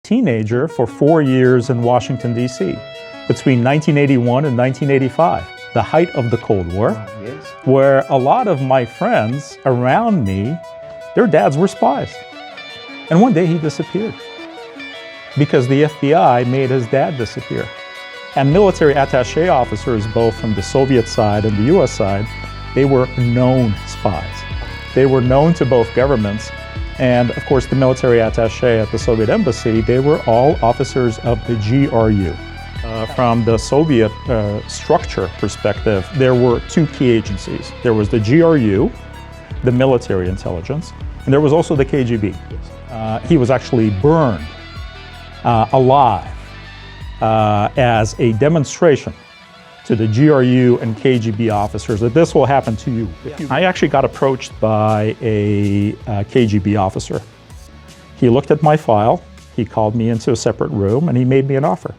teenager for 4 years in Washington, D.C. between 1981 and 1985, the height of the Cold War, where a lot of my friends around me, their dads were spies. And one day he disappeared because the FBI made his dad disappear. And military attaché officers, both from the Soviet side and the US side, they were known spies. They were known to both governments. And of course, the military attaché at the Soviet embassy, they were all officers of the GRU. From the Soviet structure perspective, there were two key agencies. There was the GRU, the military intelligence, and there was also the KGB. He was actually burned alive as a demonstration to the GRU and KGB officers that this will happen to you. I actually got approached by a KGB officer. He looked at my file, he called me into a separate room, and he made me an offer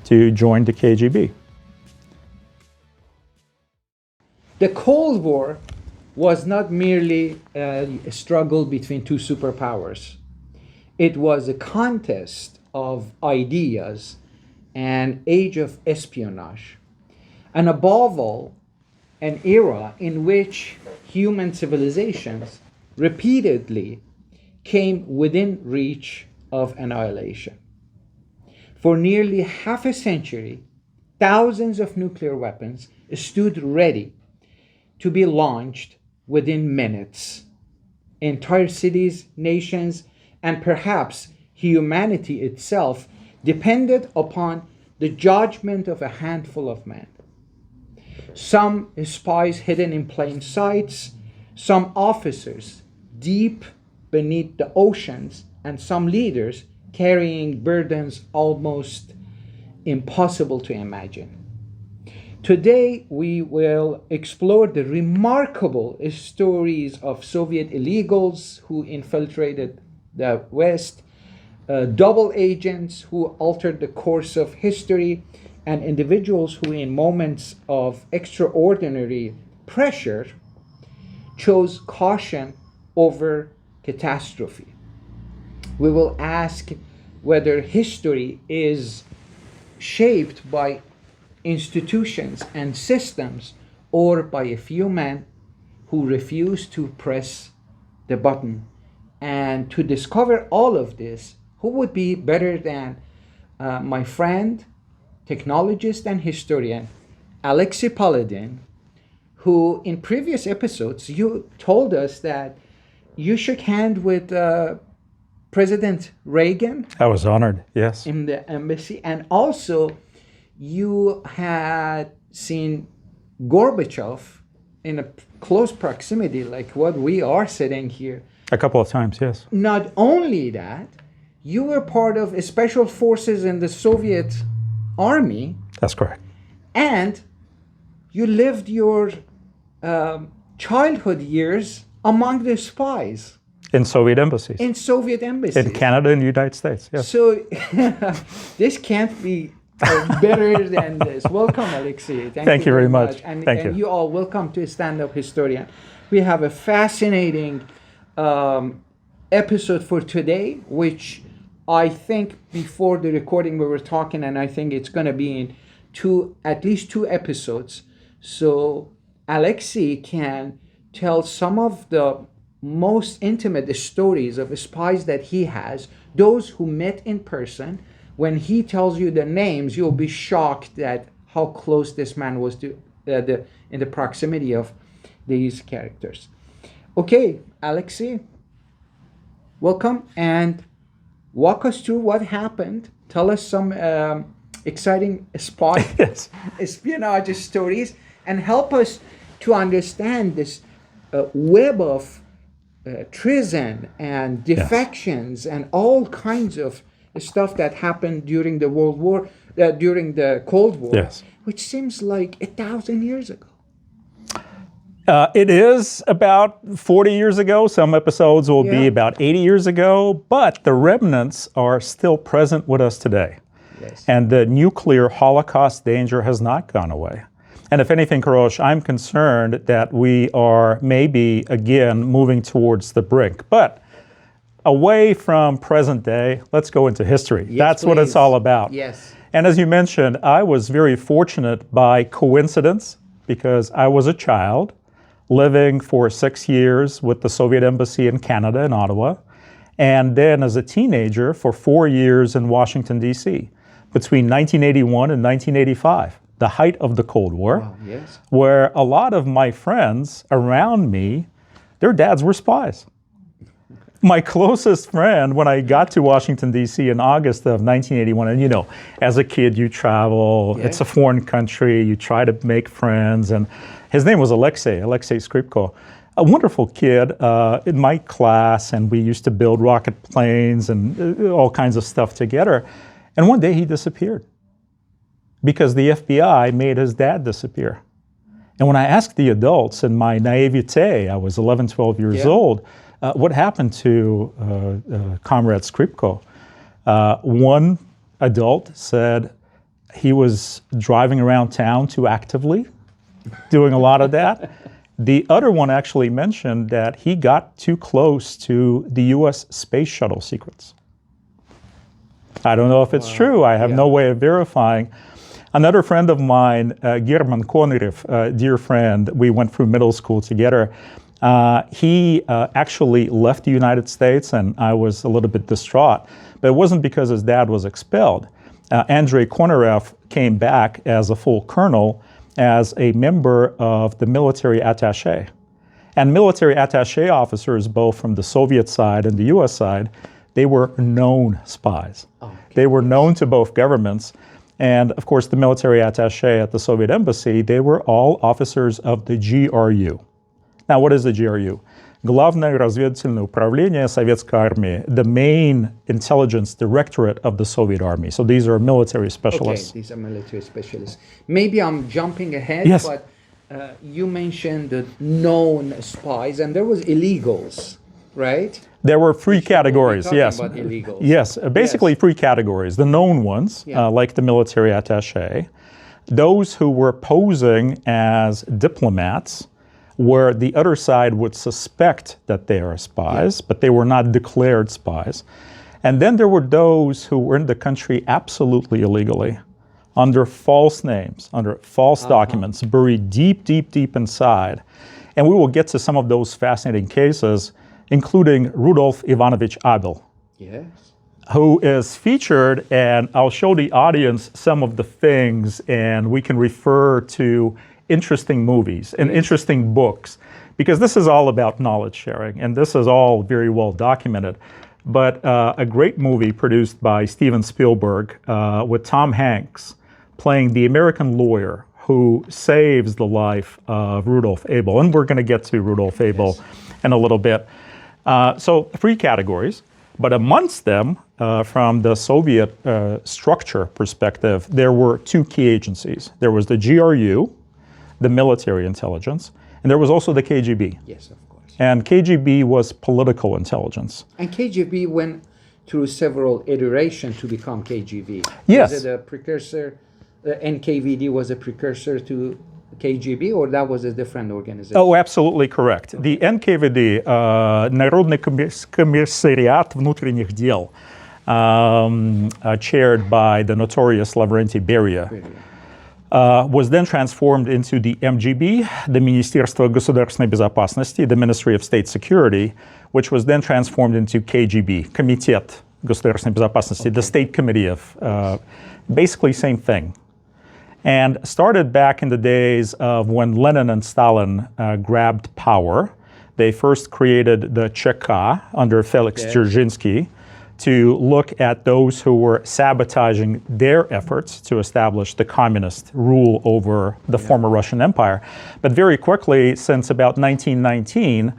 to join the KGB. The Cold War was not merely a struggle between two superpowers. It was a contest of ideas, an age of espionage, and above all, an era in which human civilizations repeatedly came within reach of annihilation. For nearly half a century, thousands of nuclear weapons stood ready to be launched within minutes. Entire cities, nations, and perhaps humanity itself depended upon the judgment of a handful of men. Some spies hidden in plain sight, some officers deep beneath the oceans, and some leaders carrying burdens almost impossible to imagine. Today, we will explore the remarkable stories of Soviet illegals who infiltrated the West, double agents who altered the course of history, and individuals who, in moments of extraordinary pressure, chose caution over catastrophe. We will ask whether history is shaped by institutions and systems or by a few men who refuse to press the button. And to discover all of this, who would be better than my friend, technologist and historian, Alexey Paladin, who in previous episodes, you told us that you shook hands with President Reagan. I was honored, yes. In the embassy. And also, you had seen Gorbachev in a close proximity, like what we are sitting here. A couple of times, yes. Not only that, you were part of special forces in the Soviet army. That's correct. And you lived your childhood years among the spies. In Soviet embassies. In Soviet embassies. In Canada and the United States, yes. So this can't be better than this. Welcome, Alexey. Thank you very much. And, Thank and you. you all welcome to Stand-Up Historian. We have a fascinating episode for today, which I think before the recording we were talking, and I think it's going to be in at least two episodes. So Alexey can tell some of the most intimate stories of spies that he has, those who met in person. When he tells you the names, you'll be shocked at how close this man was to in the proximity of these characters. Okay, Alexey, welcome, and walk us through what happened. Tell us some exciting Yes. espionage stories, and help us to understand this web of treason and defections and all kinds of stuff that happened during the during the Cold War, yes, which seems like 1,000 years ago. It is about 40 years ago. Some episodes will be about 80 years ago, but the remnants are still present with us today. Yes. And the nuclear Holocaust danger has not gone away. And if anything, Karosh, I'm concerned that we are maybe again moving towards the brink. But away from present day, let's go into history. Yes, That's what it's please. all about. Yes. And as you mentioned, I was very fortunate by coincidence because I was a child living for 6 years with the Soviet Embassy in Canada in Ottawa, and then as a teenager for 4 years in Washington, D.C. between 1981 and 1985, the height of the Cold War, Wow, yes. where a lot of my friends around me, their dads were spies. My closest friend, when I got to Washington, D.C. in August of 1981, and you know, as a kid, you travel, Yeah. it's a foreign country, you try to make friends, and his name was Alexey Skripko, a wonderful kid in my class, and we used to build rocket planes and all kinds of stuff together. And one day he disappeared because the FBI made his dad disappear. And when I asked the adults in my naivete, I was 11, 12 years old, what happened to Comrade Skripko? One adult said he was driving around town too actively, doing a lot of that. The other one actually mentioned that he got too close to the US space shuttle secrets. I don't know if it's true. I have no way of verifying. Another friend of mine, German Konerev, a dear friend, we went through middle school together. He actually left the United States, and I was a little bit distraught. But it wasn't because his dad was expelled. Andrei Konerev came back as a full colonel as a member of the military attaché. And military attaché officers, both from the Soviet side and the US side, they were known spies. Okay. They were known to both governments. And of course, the military attaché at the Soviet embassy, they were all officers of the GRU. Now, what is the GRU? Главное разведывательное управление Советской армии, the main intelligence directorate of the Soviet army. So these are military specialists. Okay, these are military specialists. Maybe I'm jumping ahead, Yes. but you mentioned the known spies, and there was illegals, right? There were three categories, talking yes. about illegals. Yes, basically three categories. The known ones, like the military attaché, those who were posing as diplomats, where the other side would suspect that they are spies, but they were not declared spies. And then there were those who were in the country absolutely illegally, under false names, under false documents, buried deep, deep, deep inside. And we will get to some of those fascinating cases, including Rudolf Ivanovich Abel, Yes. who is featured, and I'll show the audience some of the things, and we can refer to interesting movies and interesting books, because this is all about knowledge sharing, and this is all very well documented. But a great movie produced by Steven Spielberg with Tom Hanks playing the American lawyer who saves the life of Rudolf Abel. And we're going to get to Rudolf Abel in a little bit. So 3 categories, but amongst them, from the Soviet structure perspective, there were 2 key agencies. There was the GRU, the military intelligence, and there was also the KGB. Yes, of course. And KGB was political intelligence. And KGB went through several iterations to become KGB. Yes. Was it a precursor? NKVD was a precursor to KGB, or that was a different organization? Oh, absolutely correct. The NKVD, Народный комиссариат внутренних дел, chaired by the notorious Lavrenti Beria, was then transformed into the MGB, the Министерство государственной безопасности, the Ministry of State Security, which was then transformed into KGB, Комитет государственной безопасности, the State Committee of, basically same thing. And started back in the days of when Lenin and Stalin grabbed power. They first created the ЧК under Felix Dzerzhinsky to look at those who were sabotaging their efforts to establish the communist rule over the former Russian Empire. But very quickly, since about 1919,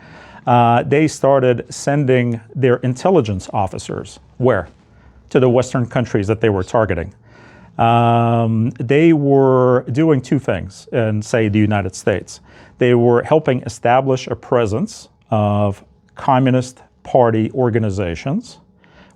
they started sending their intelligence officers. Where? To the Western countries that they were targeting. They were doing 2 things in, say, the United States. They were helping establish a presence of Communist Party organizations,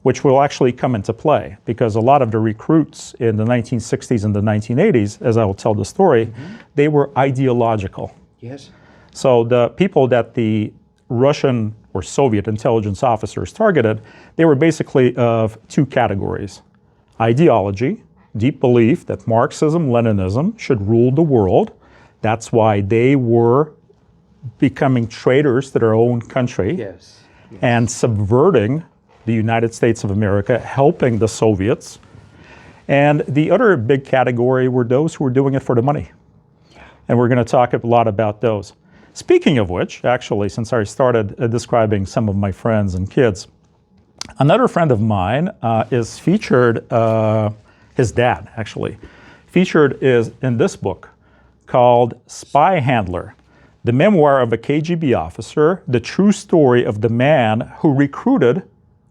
which will actually come into play, because a lot of the recruits in the 1960s and the 1980s, as I will tell the story, they were ideological. Yes. So the people that the Russian or Soviet intelligence officers targeted, they were basically of two categories. Ideology, deep belief that Marxism, Leninism should rule the world. That's why they were becoming traitors to their own country. Yes. And subverting the United States of America, helping the Soviets. And the other big category were those who were doing it for the money. And we're going to talk a lot about those. Speaking of which, actually, since I started describing some of my friends and kids, another friend of mine is featured, his dad actually, featured is in this book called Spy Handler, the memoir of a KGB officer, the true story of the man who recruited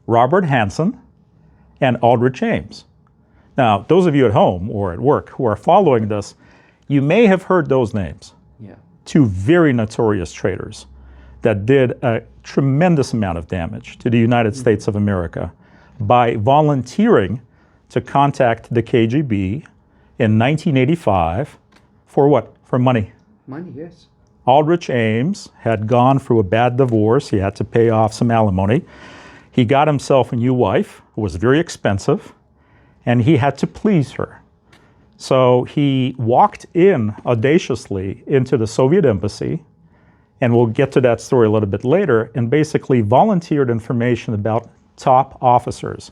Robert Hanssen and Aldrich Ames. Now, those of you at home or at work who are following this, you may have heard those names. Yeah. Two very notorious traitors that did a tremendous amount of damage to the United States of America by volunteering to contact the KGB in 1985 for what? For money. Money, yes. Aldrich Ames had gone through a bad divorce. He had to pay off some alimony. He got himself a new wife who was very expensive, and he had to please her. So he walked in audaciously into the Soviet embassy, and we'll get to that story a little bit later, and basically volunteered information about top officers.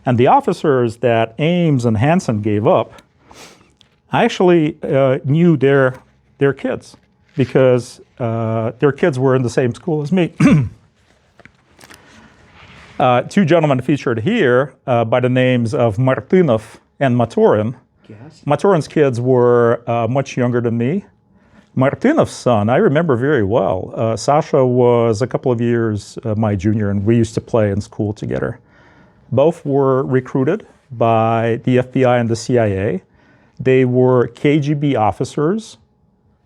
And the officers that Ames and Hanssen gave up, I actually knew their kids, because their kids were in the same school as me. Two gentlemen featured here by the names of Martynov and Matorin. Yes. Matorin's kids were much younger than me. Martynov's son, I remember very well. Sasha was a couple of years my junior, and we used to play in school together. Both were recruited by the FBI and the CIA. They were KGB officers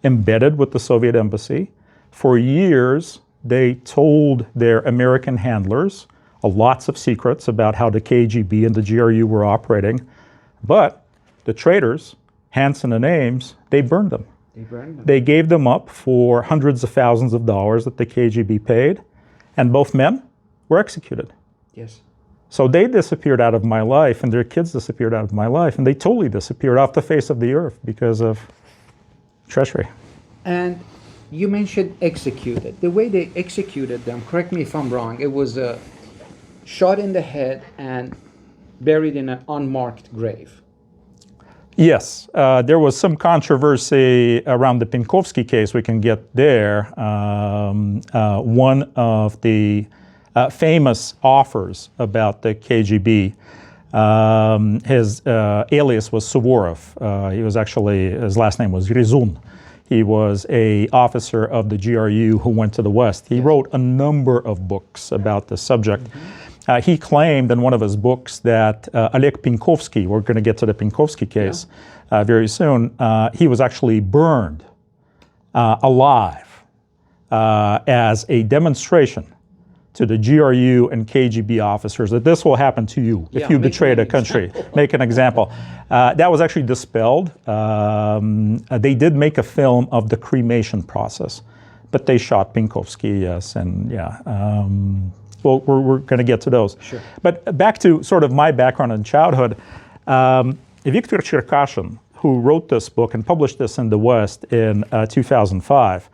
embedded with the Soviet embassy. For years, they told their American handlers lots of secrets about how the KGB and the GRU were operating. But the traitors, Hanssen and Ames, they burned them. They gave them up for hundreds of thousands of dollars that the KGB paid, and both men were executed. Yes. So they disappeared out of my life, and their kids disappeared out of my life, and they totally disappeared off the face of the earth because of treachery. And you mentioned executed. The way they executed them, correct me if I'm wrong, it was shot in the head and buried in an unmarked grave. Yes, there was some controversy around the Penkovsky case. We can get there. One of the famous offers about the KGB, his alias was Suvorov. He was actually, his last name was Treason. He was an officer of the GRU who went to the West. He wrote a number of books about the subject. He claimed in one of his books that Oleg Penkovsky, we're going to get to the Penkovsky case very soon, he was actually burned alive as a demonstration to the GRU and KGB officers that this will happen to you if you betrayed a country. Make an example. That was actually dispelled. They did make a film of the cremation process, but they shot Penkovsky, yes, and yeah. Well, we're going to get to those. Sure. But back to sort of my background in childhood, Viktor Cherkashin, who wrote this book and published this in the West in 2005,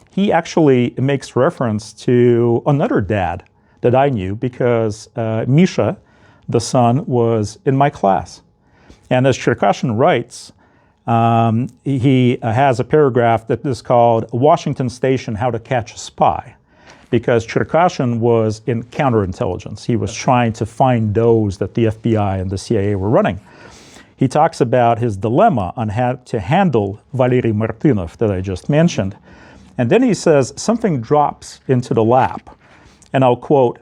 he actually makes reference to another dad that I knew because Misha, the son, was in my class. And as Cherkashin writes, he has a paragraph that is called Washington Station, How to Catch a Spy. Because Cherkashin was in counterintelligence. He was trying to find those that the FBI and the CIA were running. He talks about his dilemma on how to handle Valery Martynov that I just mentioned. And then he says, something drops into the lap. And I'll quote,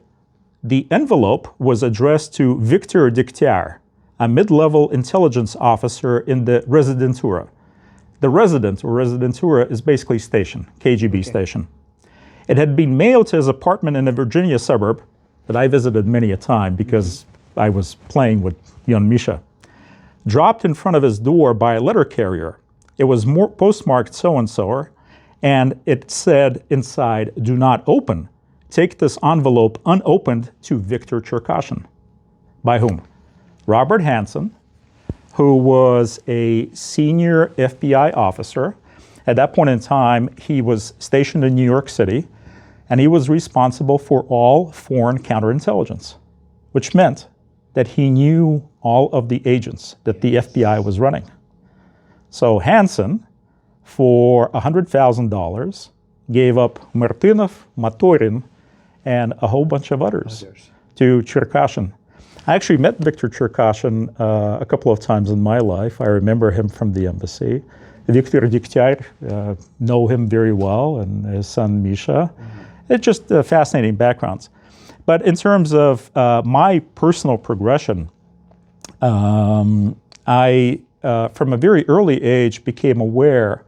the envelope was addressed to Viktor Diktyar, a mid-level intelligence officer in the Residentura. The resident or Residentura is basically station, KGB station. It had been mailed to his apartment in a Virginia suburb that I visited many a time because I was playing with young Misha. Dropped in front of his door by a letter carrier. It was postmarked so-and-so, and it said inside, do not open, take this envelope unopened to Viktor Cherkashin. By whom? Robert Hanssen, who was a senior FBI officer. At that point in time, he was stationed in New York City, and he was responsible for all foreign counterintelligence, which meant that he knew all of the agents that the FBI was running. So Hanssen, for $100,000, gave up Martynov, Matorin, and a whole bunch of others to Cherkashin. I actually met Viktor Cherkashin a couple of times in my life. I remember him from the embassy. Viktor Diktyar, know him very well, and his son Misha. It's just fascinating backgrounds. But in terms of my personal progression, I, from a very early age, became aware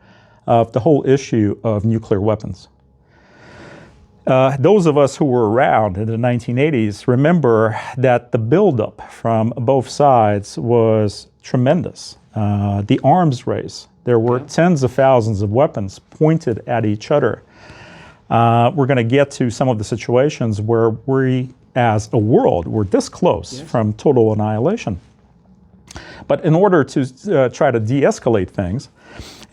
of the whole issue of nuclear weapons. Those of us who were around in the 1980s remember that the buildup from both sides was tremendous. The arms race, there were tens of thousands of weapons pointed at each other. We're going to get to some of the situations where we, as a world, were this close from total annihilation. But in order to try to de-escalate things,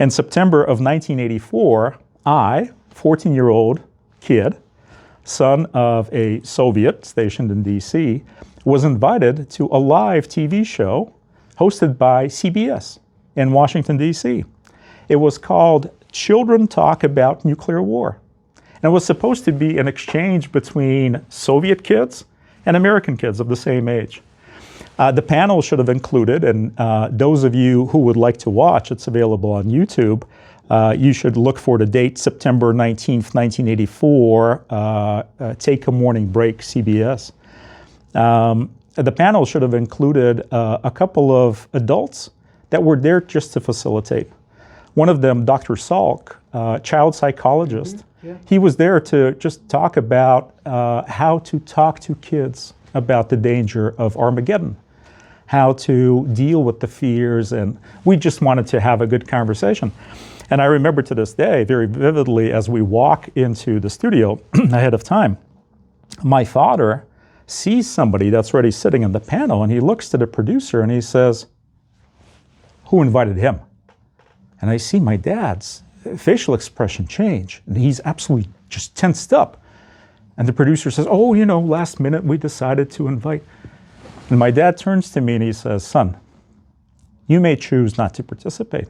in September of 1984, I, 14-year-old kid, son of a Soviet stationed in DC, was invited to a live TV show hosted by CBS in Washington, DC. It was called Children Talk About Nuclear War. And it was supposed to be an exchange between Soviet kids and American kids of the same age. The panel should have included, and those of you who would like to watch, it's available on YouTube. You should look for the date, September 19th, 1984, Take a Morning Break, CBS. The panel should have included a couple of adults that were there just to facilitate. One of them, Dr. Salk, child psychologist, he was there to just talk about how to talk to kids about the danger of Armageddon, how to deal with the fears, and we just wanted to have a good conversation. And I remember to this day, very vividly, as we walk into the studio ahead of time, my father sees somebody that's already sitting in the panel, and he looks to the producer and he says, "Who invited him?" And I see my dad's facial expression change, and he's absolutely just tensed up. And the producer says, "Oh, you know, last minute we decided to invite." And my dad turns to me and he says, "Son, you may choose not to participate.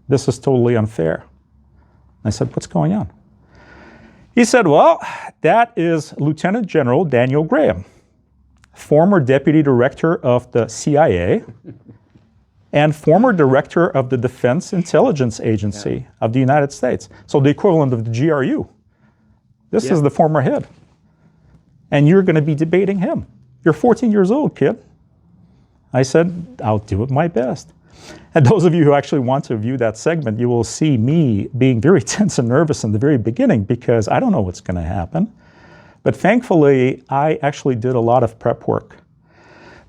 This is totally unfair." I said, "What's going on?" He said, "Well, that is Lieutenant General Daniel Graham, former Deputy Director of the CIA and former Director of the Defense Intelligence Agency of the United States. So the equivalent of the GRU. This is the former head. And you're going to be debating him. You're 14 years old, kid." I said, "I'll do it my best." And those of you who actually want to view that segment, you will see me being very tense and nervous in the very beginning because I don't know what's going to happen. But thankfully, I actually did a lot of prep work.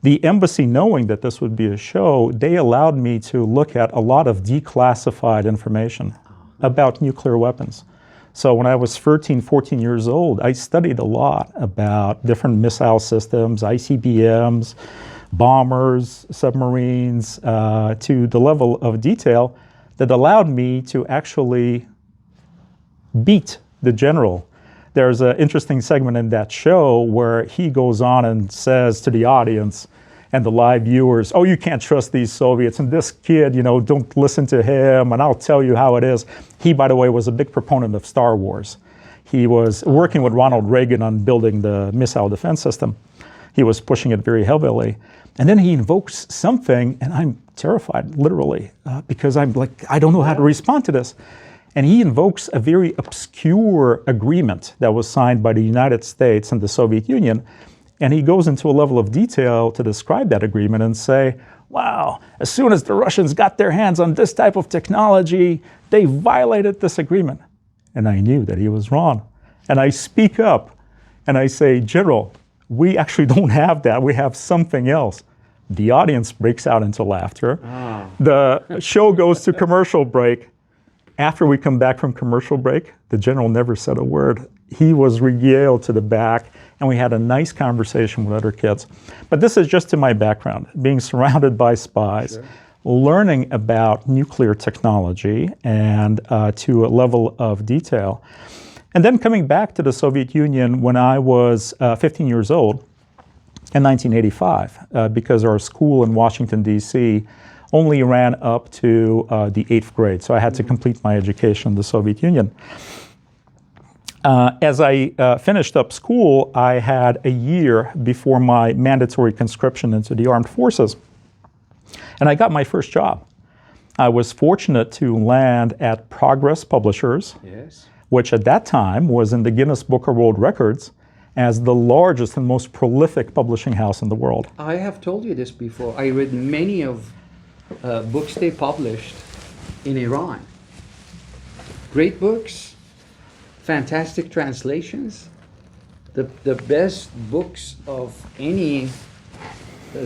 The embassy, knowing that this would be a show, they allowed me to look at a lot of declassified information about nuclear weapons. So when I was 13, 14 years old, I studied a lot about different missile systems, ICBMs, bombers, submarines, to the level of detail that allowed me to actually beat the general. There's an interesting segment in that show where he goes on and says to the audience and the live viewers, "Oh, you can't trust these Soviets, and this kid, you know, don't listen to him, and I'll tell you how it is." He, by the way, was a big proponent of Star Wars. He was working with Ronald Reagan on building the missile defense system. He was pushing it very heavily. And then he invokes something, and I'm terrified, literally, because I'm like, I don't know how to respond to this. And he invokes a very obscure agreement that was signed by the United States and the Soviet Union. And he goes into a level of detail to describe that agreement and say, "Wow, as soon as the Russians got their hands on this type of technology, they violated this agreement." And I knew that he was wrong. And I speak up and I say, "General, we actually don't have that. We have something else." The audience breaks out into laughter. The show goes to commercial break. After we come back from commercial break, the general never said a word. he was regaled to the back, and we had a nice conversation with other kids. But this is just to my background, being surrounded by spies, Sure. learning about nuclear technology and to a level of detail. And then coming back to the Soviet Union when I was 15 years old in 1985, because our school in Washington, D.C. only ran up to the 8th grade. So I had to complete my education in the Soviet Union. As I finished up school, I had a year before my mandatory conscription into the armed forces. And I got my first job. I was fortunate to land at Progress Publishers, Yes. which at that time was in the Guinness Book of World Records as the largest and most prolific publishing house in the world. I have told you this before. I read many of books they published in Iran. Great books, fantastic translations, the best books of any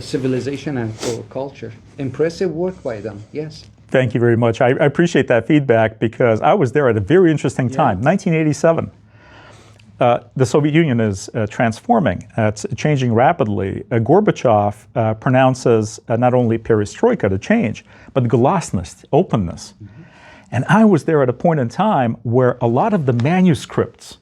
civilization and or culture. Impressive work by them, yes. Thank you very much. I appreciate that feedback because I was there at a very interesting time, 1987. The Soviet Union is transforming. It's changing rapidly. Gorbachev pronounces not only perestroika, the change, but glasnost, openness. Mm-hmm. And I was there at a point in time where a lot of the manuscripts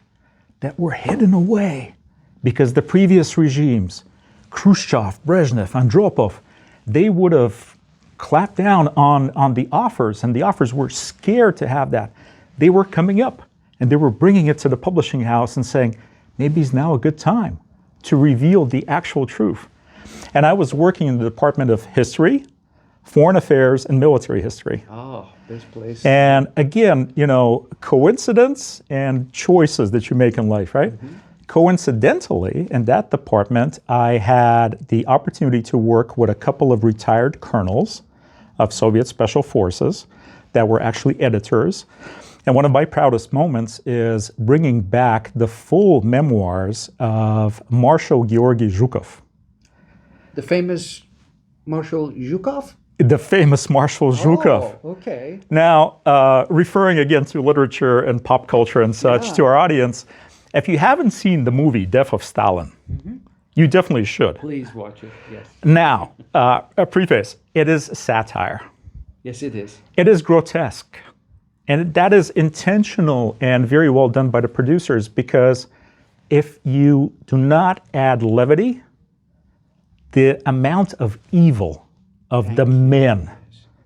that were hidden away because the previous regimes, Khrushchev, Brezhnev, Andropov, they would have clapped down on the offers, and the offers were scared to have that. They were coming up, and they were bringing it to the publishing house and saying, maybe it's now a good time to reveal the actual truth. And I was working in the Department of History, Foreign Affairs, and Military History. Oh, this place. And again, you know, coincidence and choices that you make in life, right? Mm-hmm. Coincidentally, in that department, I had the opportunity to work with a couple of retired colonels of Soviet Special Forces that were actually editors. And one of my proudest moments is bringing back the full memoirs of Marshal Georgy Zhukov. The famous Marshal Zhukov? The famous Marshal Zhukov. Oh, okay. Now, referring again to literature and pop culture and such to our audience, if you haven't seen the movie Death of Stalin, you definitely should. Please watch it, yes. Now, a preface, it is satire. Yes, it is. It is grotesque. And that is intentional and very well done by the producers because if you do not add levity, the amount of evil of the men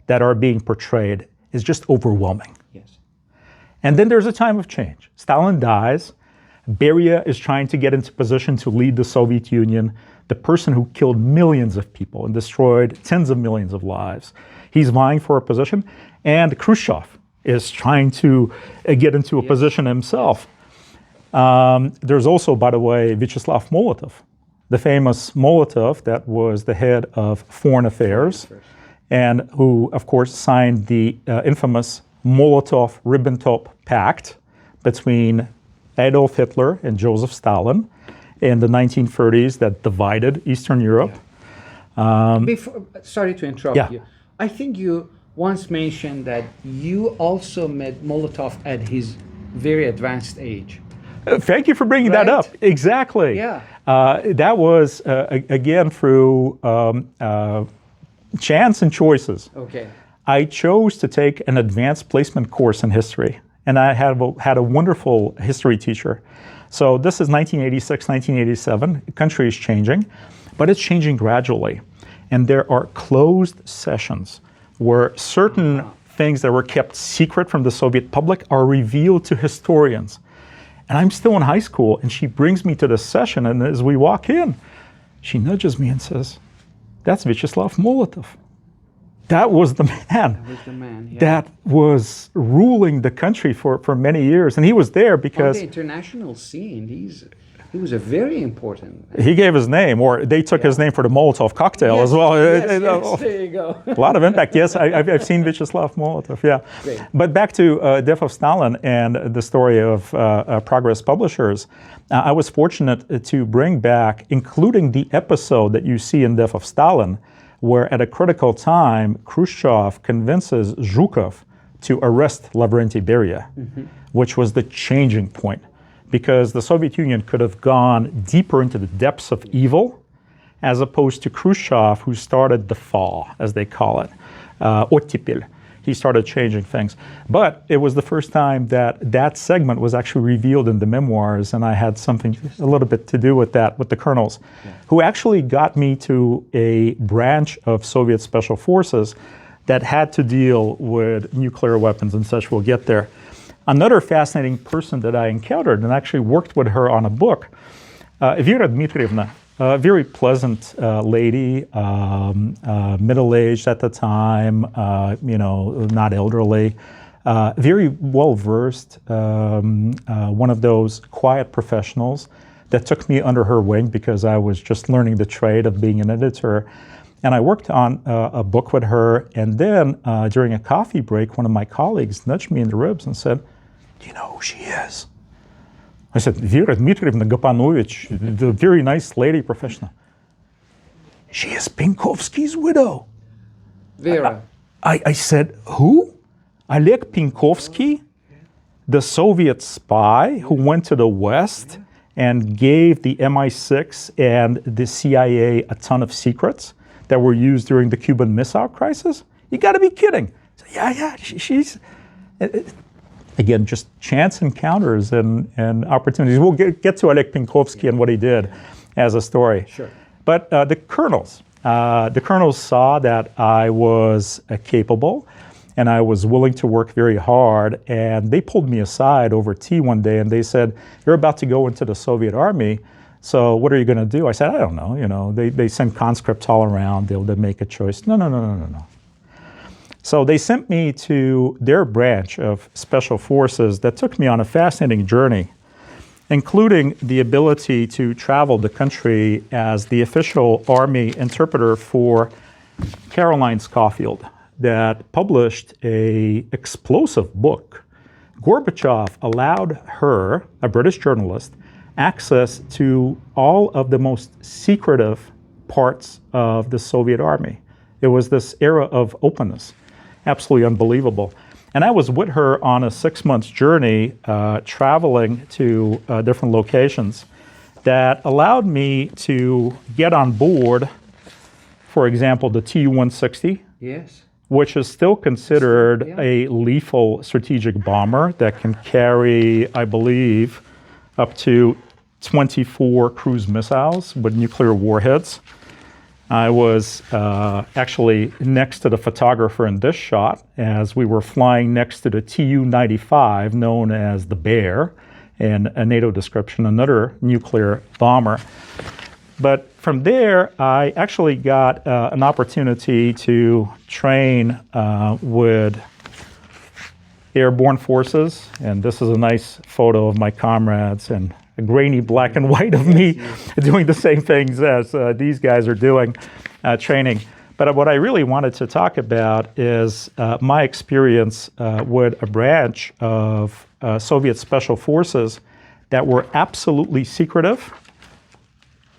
that are being portrayed is just overwhelming. Yes. And then there's a time of change. Stalin dies. Beria is trying to get into position to lead the Soviet Union, the person who killed millions of people and destroyed tens of millions of lives. He's vying for a position. And Khrushchev is trying to get into a position himself. There's also, by the way, Vyacheslav Molotov, the famous Molotov that was the head of Foreign Affairs and who, of course, signed the infamous Molotov-Ribbentrop Pact between Adolf Hitler and Joseph Stalin in the 1930s that divided Eastern Europe. Sorry to interrupt you. I think you once mentioned that you also met Molotov at his very advanced age. Thank you for bringing that up. Exactly. Yeah. That was, again, through chance and choices. Okay. I chose to take an advanced placement course in history, and I had a wonderful history teacher. So this is 1986, 1987. The country is changing, but it's changing gradually. And there are closed sessions where certain things that were kept secret from the Soviet public are revealed to historians. And I'm still in high school, and she brings me to the session, and as we walk in, she nudges me and says, "That's Vyacheslav Molotov." That was the man. That was the man, yeah. That was ruling the country for many years. And he was there because... on the international scene, he was a very important... He gave his name, or they took his name for the Molotov cocktail as well. Yes, there you go. A lot of impact. Yes, I've seen Vyacheslav Molotov, yeah. Great. But back to Death of Stalin and the story of Progress Publishers. I was fortunate to bring back, including the episode that you see in Death of Stalin, where at a critical time, Khrushchev convinces Zhukov to arrest Lavrentiy Beria, which was the changing point. because the Soviet Union could have gone deeper into the depths of evil, as opposed to Khrushchev, who started the thaw, as they call it, ottepel. He started changing things. But it was the first time that that segment was actually revealed in the memoirs, and I had something a little bit to do with that, with the colonels, who actually got me to a branch of Soviet special forces that had to deal with nuclear weapons and such. We'll get there. Another fascinating person that I encountered and actually worked with her on a book, Vera Dmitrievna, a very pleasant lady, middle-aged at the time, not elderly, very well-versed, one of those quiet professionals that took me under her wing because I was just learning the trade of being an editor. And I worked on a book with her, and then during a coffee break, one of my colleagues nudged me in the ribs and said, "Do you know who she is?" I said, "Vera Dmitrievna Gapanovich, the very nice lady professional." "She is Penkovsky's widow." Vera. I said, "Who?" "Oleg Penkovsky, the Soviet spy who went to the West and gave the MI6 and the CIA a ton of secrets that were used during the Cuban Missile Crisis? You got to be kidding." So, yeah, she's... Again, just chance encounters and opportunities. We'll get to Oleg Penkovsky and what he did as a story. Sure. But the colonels saw that I was capable and I was willing to work very hard, and they pulled me aside over tea one day and they said, "You're about to go into the Soviet Army, so what are you going to do?" I said, "I don't know. They send conscripts all around. They'll make a choice." No. So they sent me to their branch of special forces that took me on a fascinating journey, including the ability to travel the country as the official army interpreter for Caroline Scofield, that published an explosive book. Gorbachev allowed her, a British journalist, access to all of the most secretive parts of the Soviet army. It was this era of openness. Absolutely unbelievable. And I was with her on a 6-month journey, traveling to different locations that allowed me to get on board, for example, the Tu-160, Yes. which is still considered a lethal strategic bomber that can carry, I believe, up to 24 cruise missiles with nuclear warheads. I was actually next to the photographer in this shot as we were flying next to the Tu-95, known as the Bear, in a NATO description, another nuclear bomber. But from there, I actually got an opportunity to train with airborne forces, and this is a nice photo of my comrades and a grainy black and white of me doing the same things as these guys are doing, training. But what I really wanted to talk about is my experience with a branch of Soviet special forces that were absolutely secretive,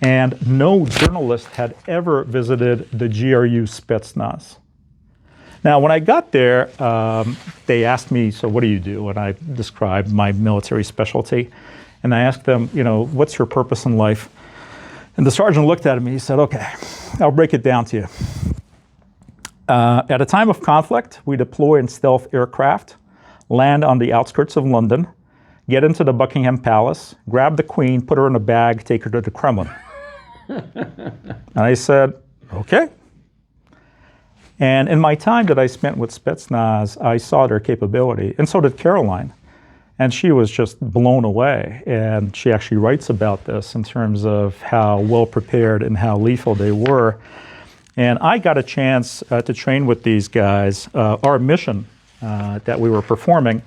and no journalist had ever visited the GRU Spetsnaz. Now, when I got there, they asked me, "So what do you do?" And I described my military specialty. And I asked them, "What's your purpose in life?" And the sergeant looked at me, he said, "Okay, I'll break it down to you. At a time of conflict, we deploy in stealth aircraft, land on the outskirts of London, get into the Buckingham Palace, grab the Queen, put her in a bag, take her to the Kremlin." And I said, "Okay." And in my time that I spent with Spetsnaz, I saw their capability, and so did Caroline. And she was just blown away. And she actually writes about this in terms of how well prepared and how lethal they were. And I got a chance to train with these guys. Our mission that we were performing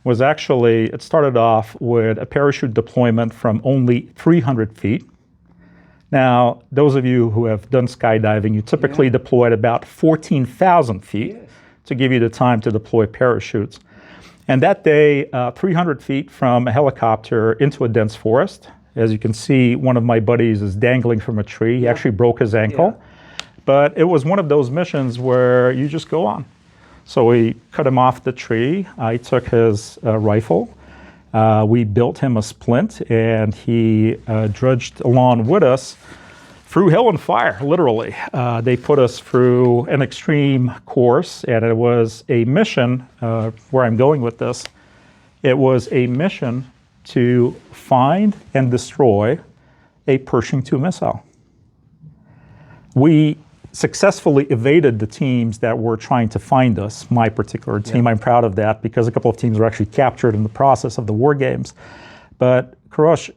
was actually, it started off with a parachute deployment from only 300 feet. Now, those of you who have done skydiving, you typically deploy at about 14,000 feet to give you the time to deploy parachutes. And that day, 300 feet from a helicopter into a dense forest. As you can see, one of my buddies is dangling from a tree. He actually broke his ankle. But it was one of those missions where you just go on. So we cut him off the tree. I took his rifle. We built him a splint, and he drudged along with us through hell and fire, literally. They put us through an extreme course, and it was a mission, where I'm going with this, it was a mission to find and destroy a Pershing II missile. We successfully evaded the teams that were trying to find us, my particular team. I'm proud of that because a couple of teams were actually captured in the process of the war games. But Kourosh,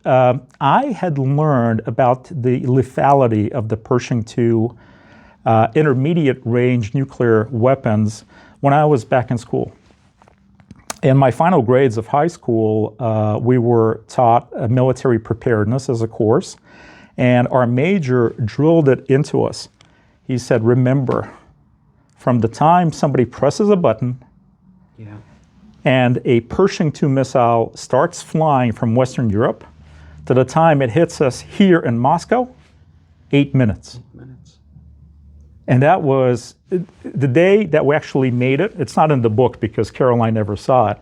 I had learned about the lethality of the Pershing II intermediate range nuclear weapons when I was back in school. In my final grades of high school, we were taught military preparedness as a course, and our major drilled it into us. He said, remember, from the time somebody presses a button and a Pershing II missile starts flying from Western Europe to the time it hits us here in Moscow, 8 minutes. 8 minutes. And that was the day that we actually made it. It's not in the book because Caroline never saw it.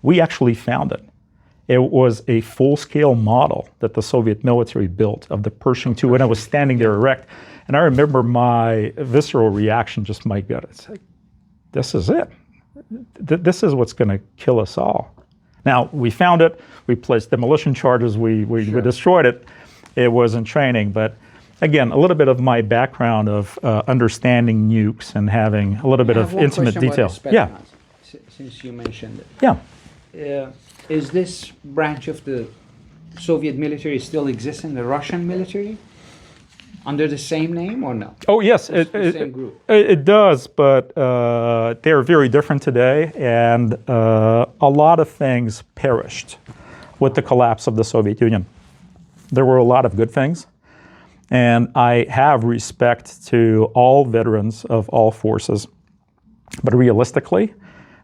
We actually found it. It was a full-scale model that the Soviet military built of the Pershing II, and it was standing there erect. And I remember my visceral reaction, just my gut. It's like, this is it. This is what's going to kill us all. Now, we found it. We placed demolition charges. We destroyed it. It was in training. But again, a little bit of my background of understanding nukes and having a little bit of intimate detail. Yeah. Since you mentioned it. Yeah. Is this branch of the Soviet military still exists in the Russian military? Under the same name or no? Oh, yes. Same group? It does, but they're very different today, and a lot of things perished with the collapse of the Soviet Union. There were a lot of good things, and I have respect to all veterans of all forces. But realistically,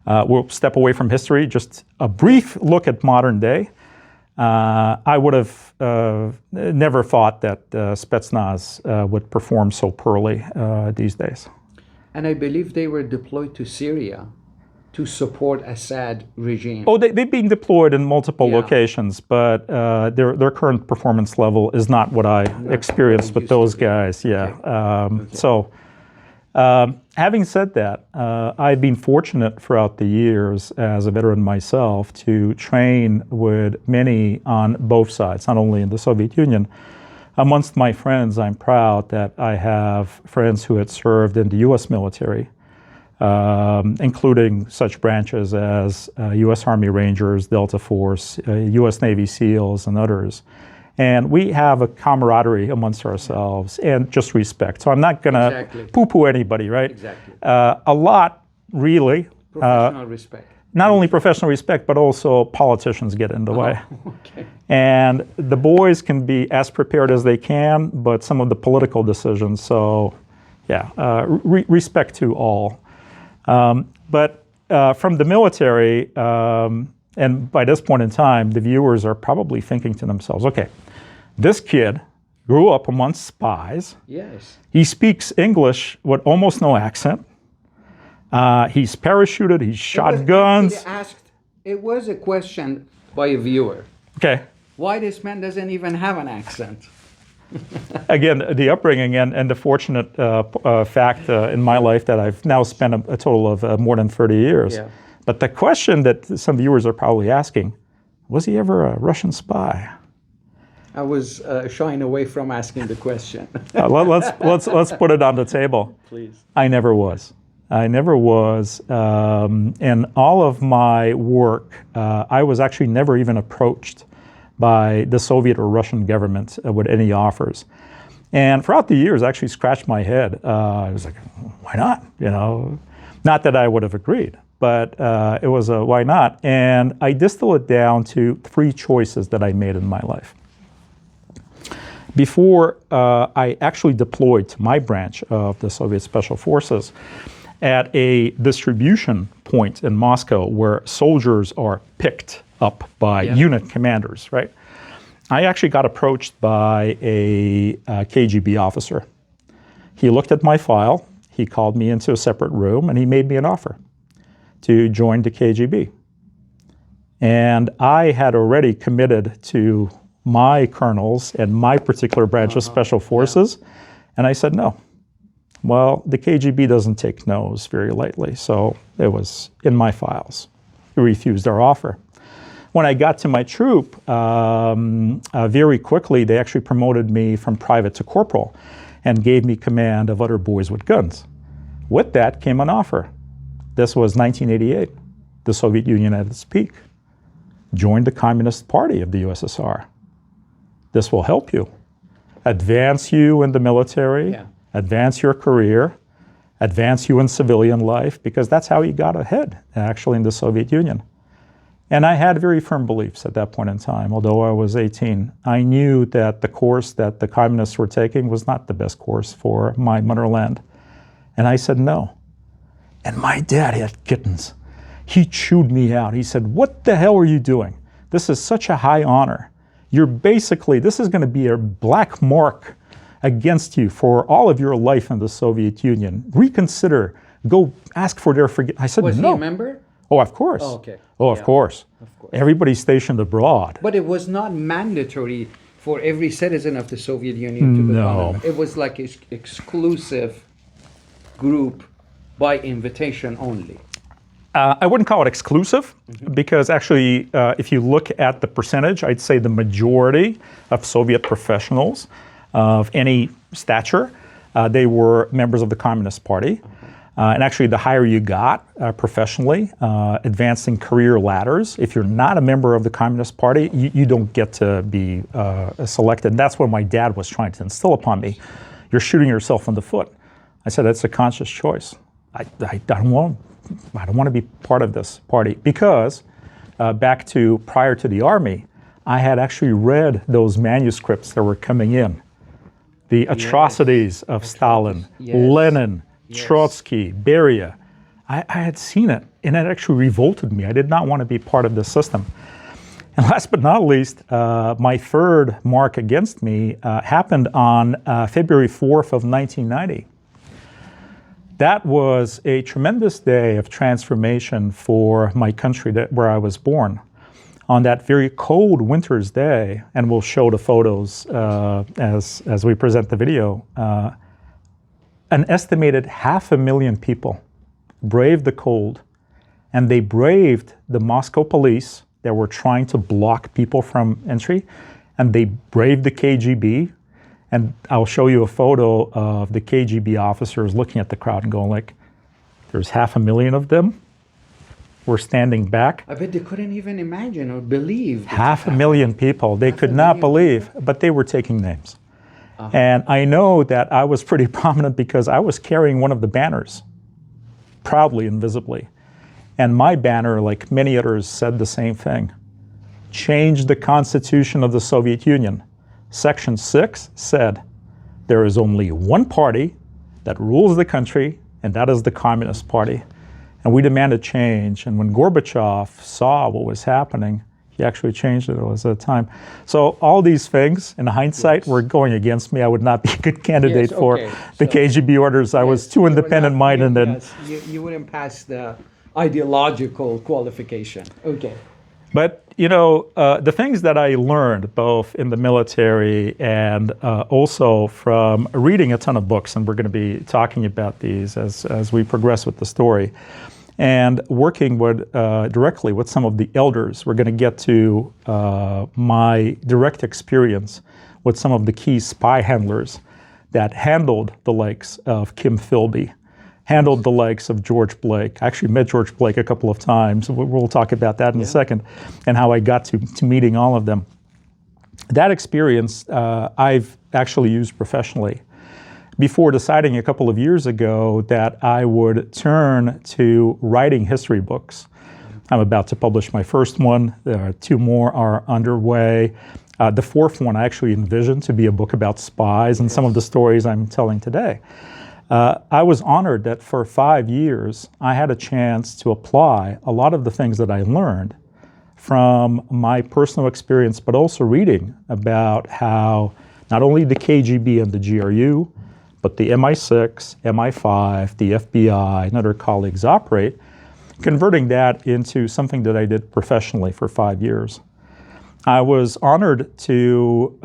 we'll step away from history, just a brief look at modern day. I would have never thought that Spetsnaz would perform so poorly these days. And I believe they were deployed to Syria to support Assad regime. Oh, they're being deployed in multiple locations, but their current performance level is not what I experienced with those guys. Yeah. Okay. So having said that, I've been fortunate throughout the years as a veteran myself to train with many on both sides, not only in the Soviet Union. Amongst my friends, I'm proud that I have friends who had served in the U.S. military, including such branches as U.S. Army Rangers, Delta Force, U.S. Navy SEALs, and others. And we have a camaraderie amongst ourselves and just respect. So I'm not going to poo-poo anybody, right? Exactly. A lot, really. Professional respect. Not only professional respect, but also politicians get in the way. Okay. And the boys can be as prepared as they can, but some of the political decisions, so yeah, respect to all. But from the military, and by this point in time, the viewers are probably thinking to themselves, okay, this kid grew up amongst spies. Yes. He speaks English with almost no accent. He's parachuted, he's shot guns. It was a question by a viewer. Okay. Why this man doesn't even have an accent? Again, the upbringing and the fortunate fact in my life that I've now spent a total of more than 30 years. Yeah. But the question that some viewers are probably asking, was he ever a Russian spy? I was shying away from asking the question. Let's put it on the table. Please. I never was. I never was. In all of my work, I was actually never even approached by the Soviet or Russian government with any offers. And throughout the years, I actually scratched my head. I was like, why not? You know, not that I would have agreed, but it was a why not? And I distill it down to 3 choices that I made in my life. Before I actually deployed to my branch of the Soviet Special Forces, at a distribution point in Moscow where soldiers are picked up by unit commanders, right? I actually got approached by a KGB officer. He looked at my file, he called me into a separate room, and he made me an offer to join the KGB. And I had already committed to my colonels and my particular branch of special forces. And I said no. Well, the KGB doesn't take no's very lightly, so it was in my files. They refused our offer. When I got to my troop, very quickly, they actually promoted me from private to corporal and gave me command of other boys with guns. With that came an offer. This was 1988, the Soviet Union at its peak. Join the Communist Party of the USSR. This will help you. Advance you in the military, advance your career, advance you in civilian life, because that's how you got ahead, actually, in the Soviet Union. And I had very firm beliefs at that point in time, although I was 18. I knew that the course that the communists were taking was not the best course for my motherland. And I said no. And my dad had kittens. He chewed me out. He said, "What the hell are you doing? This is such a high honor. You're basically, this is going to be a black mark against you for all of your life in the Soviet Union. Reconsider. Go ask for their forgiveness." I said, Was no. he a member? Oh, of course. Oh, okay. Oh, of course. Everybody stationed abroad. But it was not mandatory for every citizen of the Soviet Union to become a. It was like an exclusive group by invitation only. I wouldn't call it exclusive, because actually, if you look at the percentage, I'd say the majority of Soviet professionals of any stature, they were members of the Communist Party. And actually, the higher you got professionally, advancing career ladders, if you're not a member of the Communist Party, you don't get to be selected. And that's what my dad was trying to instill upon me. You're shooting yourself in the foot. I said, that's a conscious choice. I don't want to be part of this party, because back to prior to the army, I had actually read those manuscripts that were coming in. The atrocities of Stalin, Lenin, Trotsky, Beria. I had seen it, and it actually revolted me. I did not want to be part of this system. And last but not least, my third mark against me happened on February 4th of 1990. That was a tremendous day of transformation for my country where I was born. On that very cold winter's day, and we'll show the photos as we present the video, an estimated 500,000 people braved the cold, and they braved the Moscow police that were trying to block people from entry, and they braved the KGB. And I'll show you a photo of the KGB officers looking at the crowd and going like, there's 500,000 of them. We're standing back. I bet they couldn't even imagine or believe. 500,000 people. They could not believe, but they were taking names. And I know that I was pretty prominent because I was carrying one of the banners, proudly and visibly. And my banner, like many others, said the same thing. Change the Constitution of the Soviet Union. Section 6 said, there is only one party that rules the country, and that is the Communist Party. And we demanded change. And when Gorbachev saw what was happening, he actually changed it. It was a time. So all these things, in hindsight, were going against me. I would not be a good candidate for the KGB orders. I was too independent-minded. And you wouldn't pass the ideological qualification. Okay. But, you know, the things that I learned both in the military and also from reading a ton of books, and we're going to be talking about these as we progress with the story, and working with directly with some of the elders, we're going to get to my direct experience with some of the key spy handlers that handled the likes of Kim Philby, handled the likes of George Blake. I actually met George Blake a couple of times. We'll talk about that in a second, and how I got to meeting all of them. That experience I've actually used professionally before deciding a couple of years ago that I would turn to writing history books. I'm about to publish my first one. There are 2 more are underway. The 4th one I actually envisioned to be a book about spies and some of the stories I'm telling today. I was honored that for 5 years, I had a chance to apply a lot of the things that I learned from my personal experience, but also reading about how not only the KGB and the GRU, but the MI6, MI5, the FBI, and other colleagues operate, converting that into something that I did professionally for 5 years. I was honored to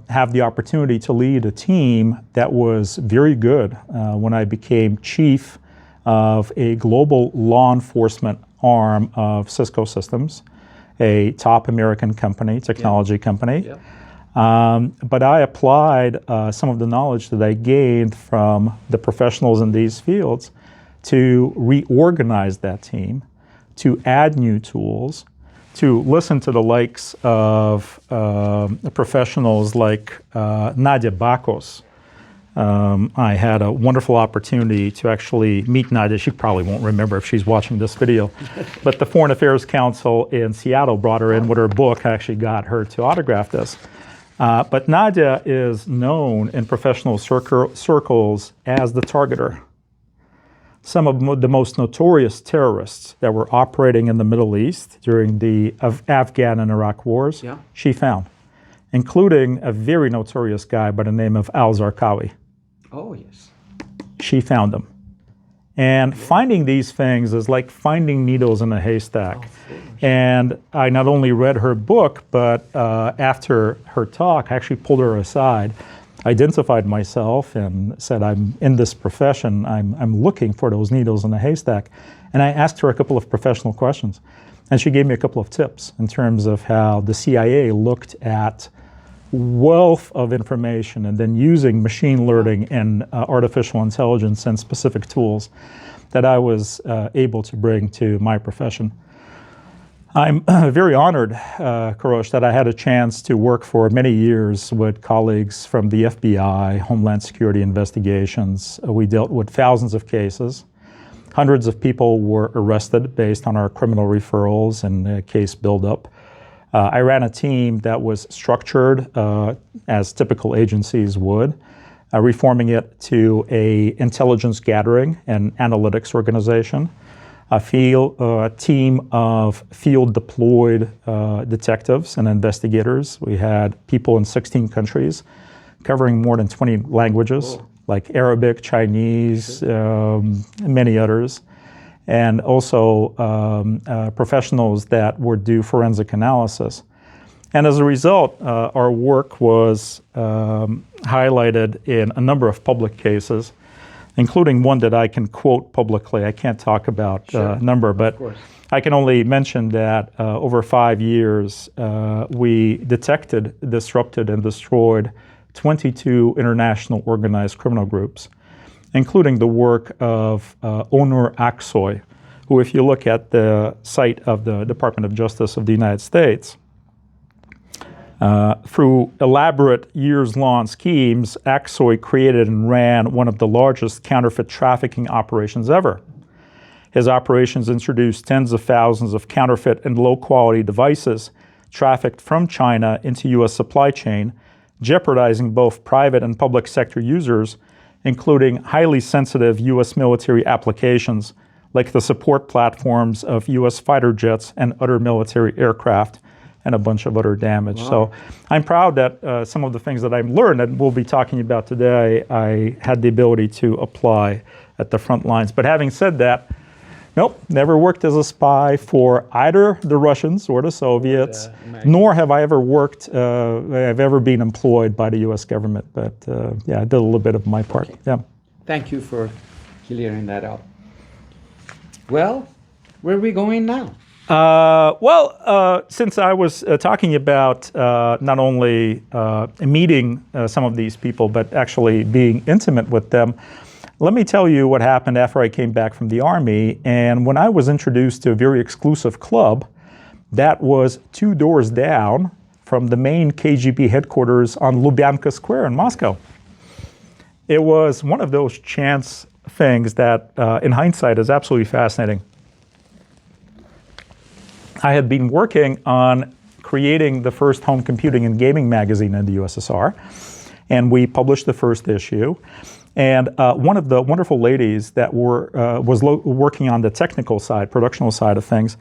have the opportunity to lead a team that was very good when I became chief of a global law enforcement arm of Cisco Systems, a top American company, technology company. Yeah. But I applied some of the knowledge that I gained from the professionals in these fields to reorganize that team, to add new tools, to listen to the likes of professionals like Nadia Bakos. I had a wonderful opportunity to actually meet Nadia. She probably won't remember if she's watching this video, but the Foreign Affairs Council in Seattle brought her in with her book. I actually got her to autograph this. But Nadia is known in professional circles as the targeter. Some of the most notorious terrorists that were operating in the Middle East during the Afghan and Iraq wars, she found, including a very notorious guy by the name of al-Zarqawi. Oh, yes. She found them. And finding these things is like finding needles in a haystack. And I not only read her book, but after her talk, I actually pulled her aside, identified myself and said, I'm in this profession, I'm looking for those needles in the haystack. And I asked her a couple of professional questions. And she gave me a couple of tips in terms of how the CIA looked at wealth of information and then using machine learning and artificial intelligence and specific tools that I was able to bring to my profession. I'm very honored, Kourosh, that I had a chance to work for many years with colleagues from the FBI, Homeland Security investigations. We dealt with thousands of cases. Hundreds of people were arrested based on our criminal referrals and case buildup. I ran a team that was structured as typical agencies would, reforming it to an intelligence gathering and analytics organization. A team of field deployed detectives and investigators. We had people in 16 countries covering more than 20 languages, like Arabic, Chinese, many others. And also professionals that would do forensic analysis. And as a result, our work was highlighted in a number of public cases, including one that I can quote publicly. I can't talk about number, but I can only mention that over 5 years, we detected, disrupted, and destroyed 22 international organized criminal groups, including the work of Onur Aksoy, who, if you look at the site of the Department of Justice of the United States, through elaborate years-long schemes, Aksoy created and ran one of the largest counterfeit trafficking operations ever. His operations introduced tens of thousands of counterfeit and low-quality devices trafficked from China into U.S. supply chain, jeopardizing both private and public sector users, including highly sensitive U.S. military applications like the support platforms of U.S. fighter jets and other military aircraft, and a bunch of other damage. Wow. So I'm proud that some of the things that I've learned and we'll be talking about today, I had the ability to apply at the front lines. But having said that, nope, never worked as a spy for either the Russians or the Soviets, nor have I ever worked, I've ever been employed by the U.S. government. But yeah, I did a little bit of my part. Okay. Yeah. Thank you for clearing that up. Well, where are we going now? Since I was talking about not only meeting some of these people, but actually being intimate with them, let me tell you what happened after I came back from the Army. And when I was introduced to a very exclusive club that was 2 doors down from the main KGB headquarters on Lubyanka Square in Moscow. It was one of those chance things that, in hindsight, is absolutely fascinating. I had been working on creating the first home computing and gaming magazine in the USSR, and we published the first issue. And one of the wonderful ladies that was working on the technical side, productional side of things,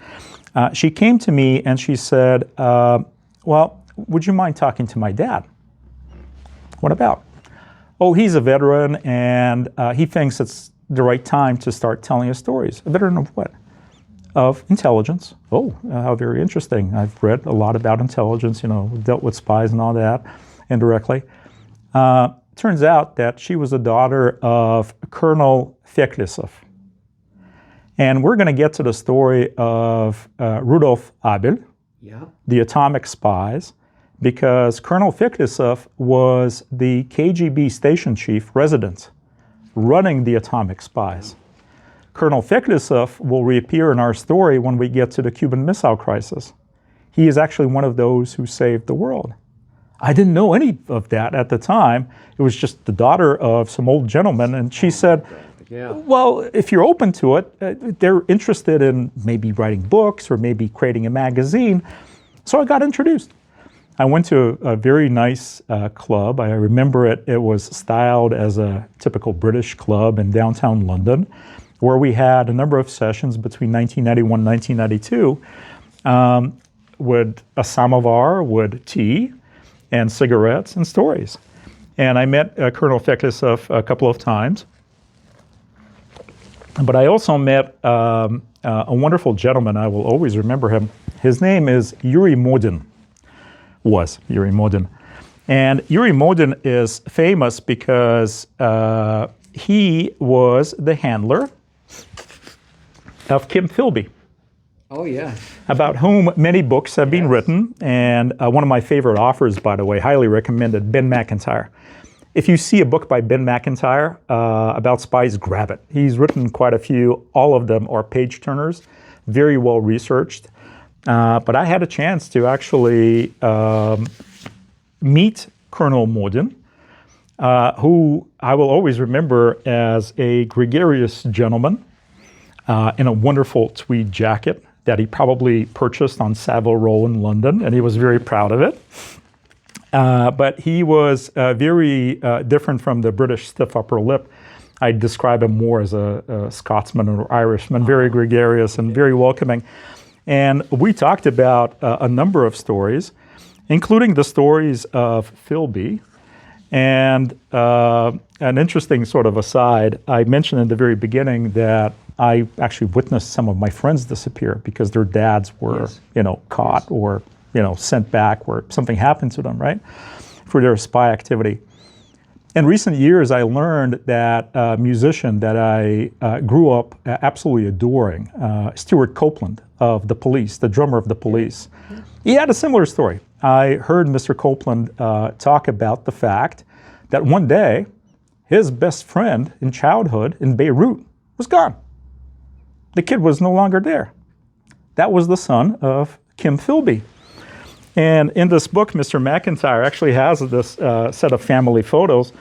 she came to me and she said, well, would you mind talking to my dad? What about? Oh, he's a veteran and he thinks it's the right time to start telling us stories. A veteran of what? of intelligence. Oh, how very interesting. I've read a lot about intelligence, dealt with spies and all that indirectly. Turns out that she was a daughter of Colonel Feklisov. And we're going to get to the story of Rudolf Abel, the atomic spies, because Colonel Feklisov was the KGB station chief resident running the atomic spies. Colonel Feklisov will reappear in our story when we get to the Cuban Missile Crisis. He is actually one of those who saved the world. I didn't know any of that at the time. It was just the daughter of some old gentleman, and she said, well, if you're open to it, they're interested in maybe writing books or maybe creating a magazine. So I got introduced. I went to a very nice club. I remember it. It was styled as a typical British club in downtown London, where we had a number of sessions between 1991 and 1992 with a samovar, with tea and cigarettes and stories. And I met Colonel Feklisov a couple of times. But I also met a wonderful gentleman. I will always remember him. His name is Yuri Modin. Yuri Modin. And Yuri Modin is famous because he was the handler of Kim Philby. Oh, yeah. About whom many books have been written. And one of my favorite authors, by the way, highly recommended, Ben McIntyre. If you see a book by Ben McIntyre about spies, grab it. He's written quite a few. All of them are page turners, very well researched. But I had a chance to actually meet Colonel Modin, who I will always remember as a gregarious gentleman in a wonderful tweed jacket that he probably purchased on Savile Row in London, and he was very proud of it. But he was very different from the British stiff upper lip. I describe him more as a Scotsman or Irishman, very gregarious and very welcoming. And we talked about a number of stories, including the stories of Philby. And an interesting sort of aside, I mentioned in the very beginning that I actually witnessed some of my friends disappear because their dads were, caught or, sent back or something happened to them, right, for their spy activity. In recent years, I learned that a musician that I grew up absolutely adoring, Stewart Copeland of the Police, the drummer of the Police, he had a similar story. I heard Mr. Copeland talk about the fact that one day his best friend in childhood in Beirut was gone. The kid was no longer there. That was the son of Kim Philby. And in this book, Mr. McIntyre actually has this set of family photos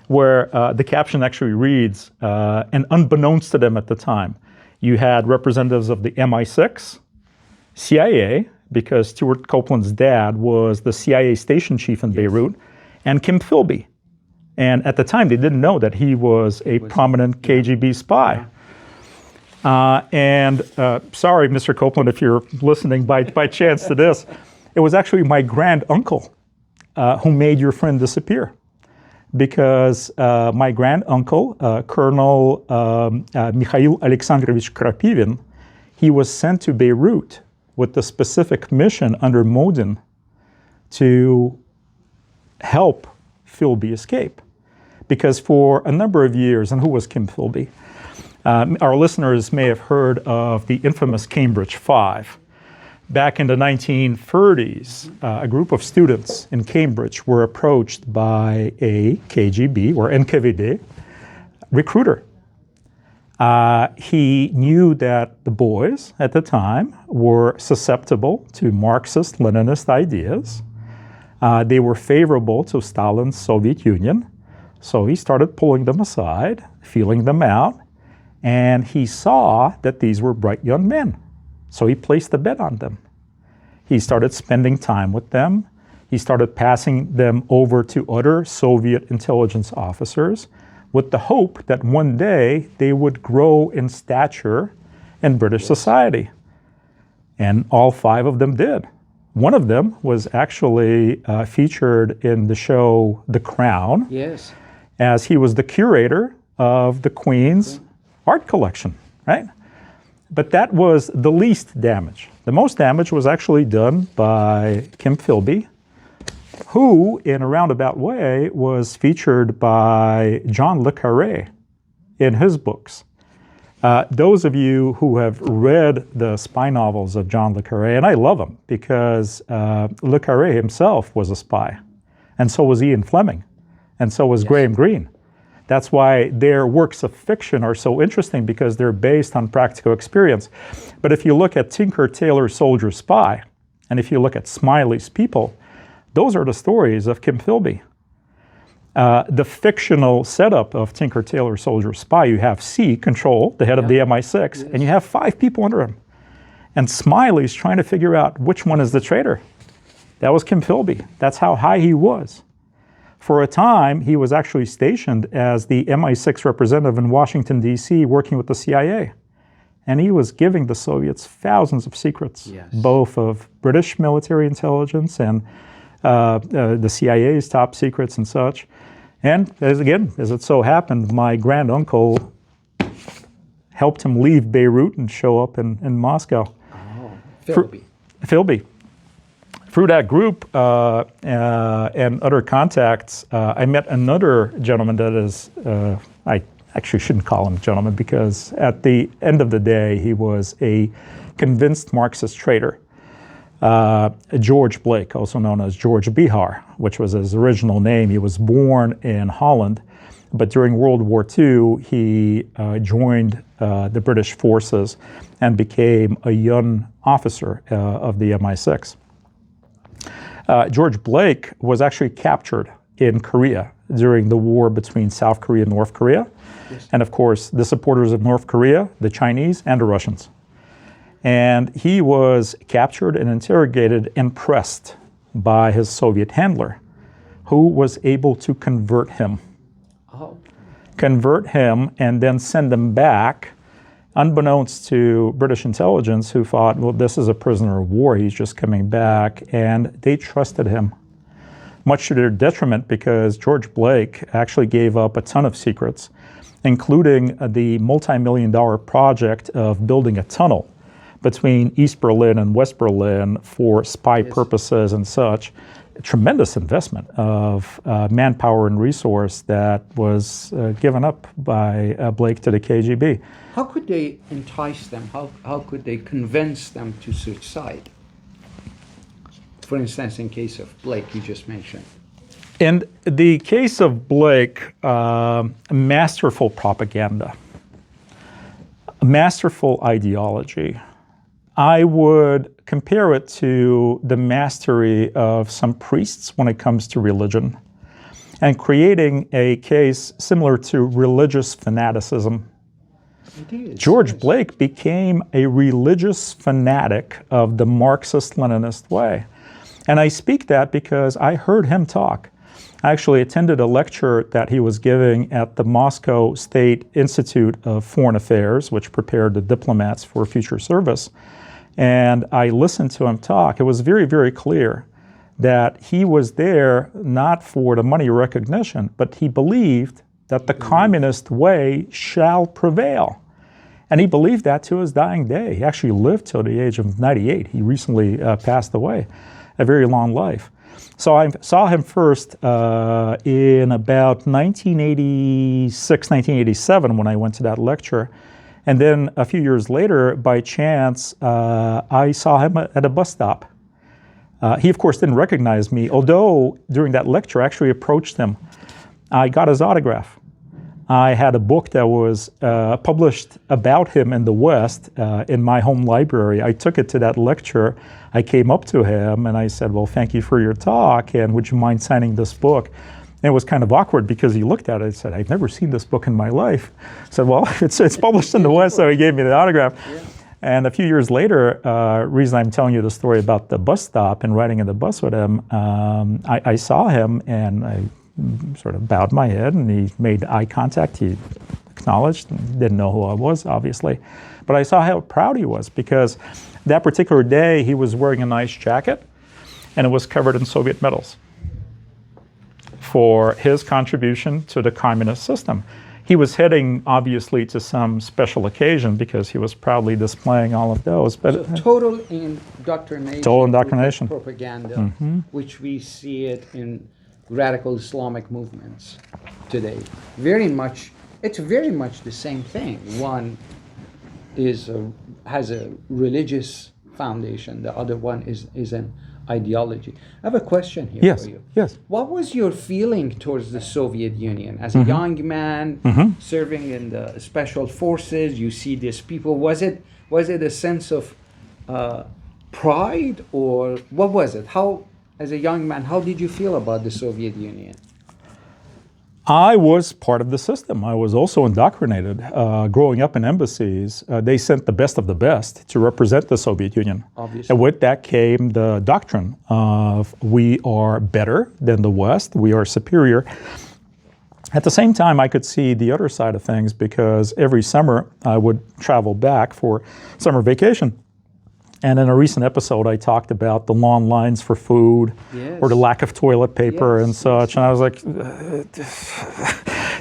where the caption actually reads, and unbeknownst to them at the time, you had representatives of the MI6, CIA, because Stewart Copeland's dad was the CIA station chief in Beirut, and Kim Philby. And at the time, they didn't know that he was a prominent KGB spy. Sorry, Mr. Copeland, if you're listening by chance to this, it was actually my grand uncle who made your friend disappear. Because my grand uncle, Colonel Mikhail Alexandrovich Krapivin, he was sent to Beirut with the specific mission under Modin to help Philby escape. Because for a number of years, and who was Kim Philby? Our listeners may have heard of the infamous Cambridge Five. Back in the 1930s, a group of students in Cambridge were approached by a KGB or NKVD recruiter. He knew that the boys at the time were susceptible to Marxist-Leninist ideas. They were favorable to Stalin's Soviet Union. So he started pulling them aside, feeling them out, and he saw that these were bright young men. So he placed a bet on them. He started spending time with them. He started passing them over to other Soviet intelligence officers with the hope that one day they would grow in stature in British society. And all five of them did. One of them was actually featured in the show The Crown, as he was the curator of the Queen's art collection, right? But that was the least damage. The most damage was actually done by Kim Philby, who, in a roundabout way, was featured by John le Carré in his books. Those of you who have read the spy novels of John le Carré, and I love them because le Carré himself was a spy, and so was Ian Fleming, and so was Graham Greene. That's why their works of fiction are so interesting, because they're based on practical experience. But if you look at Tinker, Tailor, Soldier, Spy, and if you look at Smiley's People, those are the stories of Kim Philby. The fictional setup of Tinker, Tailor, Soldier, Spy, you have C, Control, the head of the MI6, and you have 5 people under him. And Smiley's trying to figure out which one is the traitor. That was Kim Philby. That's how high he was. For a time, he was actually stationed as the MI6 representative in Washington, D.C., working with the CIA. And he was giving the Soviets thousands of secrets, both of British military intelligence and the CIA's top secrets and such. And as it so happened, my granduncle helped him leave Beirut and show up in Moscow. Oh, Philby. Philby. Through that group and other contacts, I met another gentleman that is, I actually shouldn't call him a gentleman, because at the end of the day, he was a convinced Marxist traitor. George Blake, also known as George Bihar, which was his original name. He was born in Holland, but during World War II, he joined the British forces and became a young officer of the MI6. George Blake was actually captured in Korea during the war between South Korea and North Korea. And of course, the supporters of North Korea, the Chinese, and the Russians. And he was captured and interrogated and pressed by his Soviet handler, who was able to convert him. Convert him and then send him back, unbeknownst to British intelligence, who thought, well, this is a prisoner of war, he's just coming back, and they trusted him. Much to their detriment, because George Blake actually gave up a ton of secrets, including the multi-million-dollar project of building a tunnel between East Berlin and West Berlin for spy purposes and such. A tremendous investment of manpower and resource that was given up by Blake to the KGB. How could they entice them? How could they convince them to switch side? For instance, in case of Blake, you just mentioned. In the case of Blake, masterful propaganda, masterful ideology. I would compare it to the mastery of some priests when it comes to religion, and creating a case similar to religious fanaticism. George Blake became a religious fanatic of the Marxist-Leninist way. And I speak that because I heard him talk. I actually attended a lecture that he was giving at the Moscow State Institute of Foreign Affairs, which prepared the diplomats for future service. And I listened to him talk. It was very, very clear that he was there not for the money recognition, but he believed that the communist way shall prevail. And he believed that to his dying day. He actually lived till the age of 98. He recently passed away, a very long life. So I saw him first in about 1986, 1987 when I went to that lecture. And then a few years later, by chance, I saw him at a bus stop. He, of course, didn't recognize me, although during that lecture, I actually approached him. I got his autograph. I had a book that was published about him in the West in my home library. I took it to that lecture. I came up to him and I said, well, thank you for your talk, and would you mind signing this book? And it was kind of awkward because he looked at it and said, I've never seen this book in my life. I said, well, it's published in the West, so he gave me the autograph. Yeah. And a few years later, reason I'm telling you the story about the bus stop and riding in the bus with him, I saw him and I sort of bowed my head and he made eye contact. He acknowledged, didn't know who I was, obviously. But I saw how proud he was because that particular day he was wearing a nice jacket and it was covered in Soviet medals for his contribution to the communist system. He was heading, obviously, to some special occasion because he was proudly displaying all of those. But so total indoctrination. Total indoctrination. Propaganda, which we see it in radical Islamic movements today. It's very much the same thing. One has a religious foundation. The other one is an ideology. I have a question here for you. Yes. What was your feeling towards the Soviet Union as a young man serving in the special forces? You see these people. Was it a sense of pride, or what was it? How, as a young man, how did you feel about the Soviet Union? I was part of the system. I was also indoctrinated. Growing up in embassies, they sent the best of the best to represent the Soviet Union. Obviously. And with that came the doctrine of we are better than the West, we are superior. At the same time, I could see the other side of things because every summer I would travel back for summer vacation. And in a recent episode, I talked about the long lines for food or the lack of toilet paper and such. And I was like,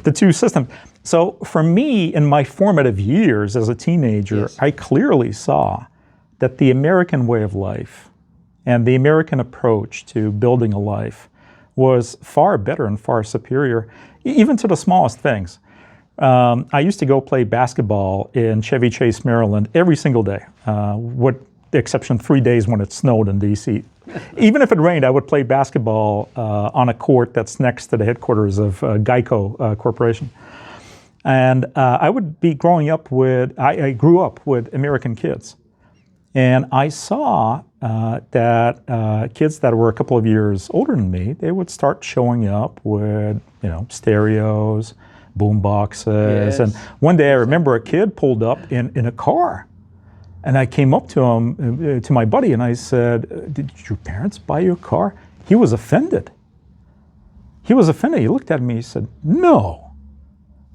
the two systems. So for me, in my formative years as a teenager, I clearly saw that the American way of life and the American approach to building a life was far better and far superior, even to the smallest things. I used to go play basketball in Chevy Chase, Maryland, every single day. With the exception 3 days when it snowed in DC. Even if it rained, I would play basketball on a court that's next to the headquarters of Geico Corporation. And I would be growing up with, I grew up with American kids. And I saw that kids that were a couple of years older than me, they would start showing up with, stereos, boom boxes. And one day I remember a kid pulled up in a car. And I came up to him, to my buddy, and I said, "Did your parents buy you a car?" He was offended. He looked at me, he said, "No,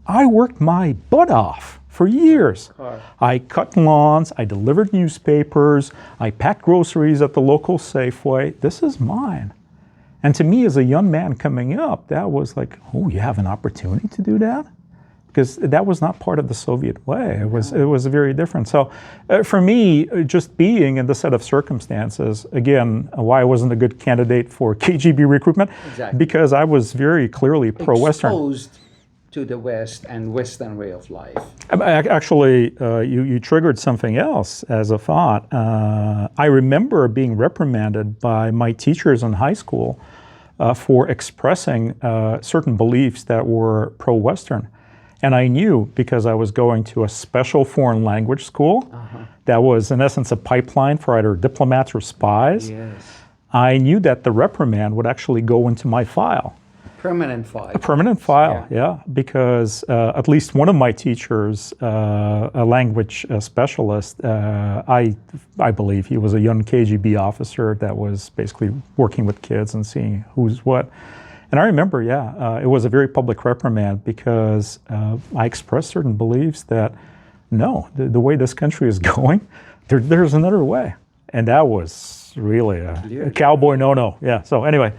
I worked my butt off for years. I cut lawns, I delivered newspapers, I packed groceries at the local Safeway. This is mine." And to me, as a young man coming up, that was like, oh, you have an opportunity to do that? Because that was not part of the Soviet way. It was very different. So for me, just being in this set of circumstances, again, why I wasn't a good candidate for KGB recruitment, because I was very clearly pro-Western. Exposed to the West and Western way of life. Actually, you triggered something else as a thought. I remember being reprimanded by my teachers in high school for expressing certain beliefs that were pro-Western. And I knew, because I was going to a special foreign language school that was, in essence, a pipeline for either diplomats or spies. I knew that the reprimand would actually go into my file. Permanent file. A permanent file, because at least one of my teachers, a language specialist, I believe he was a young KGB officer that was basically working with kids and seeing who's what. And I remember, it was a very public reprimand because I expressed certain beliefs that, no, the way this country is going, there's another way. And that was really a cowboy no-no. So anyway.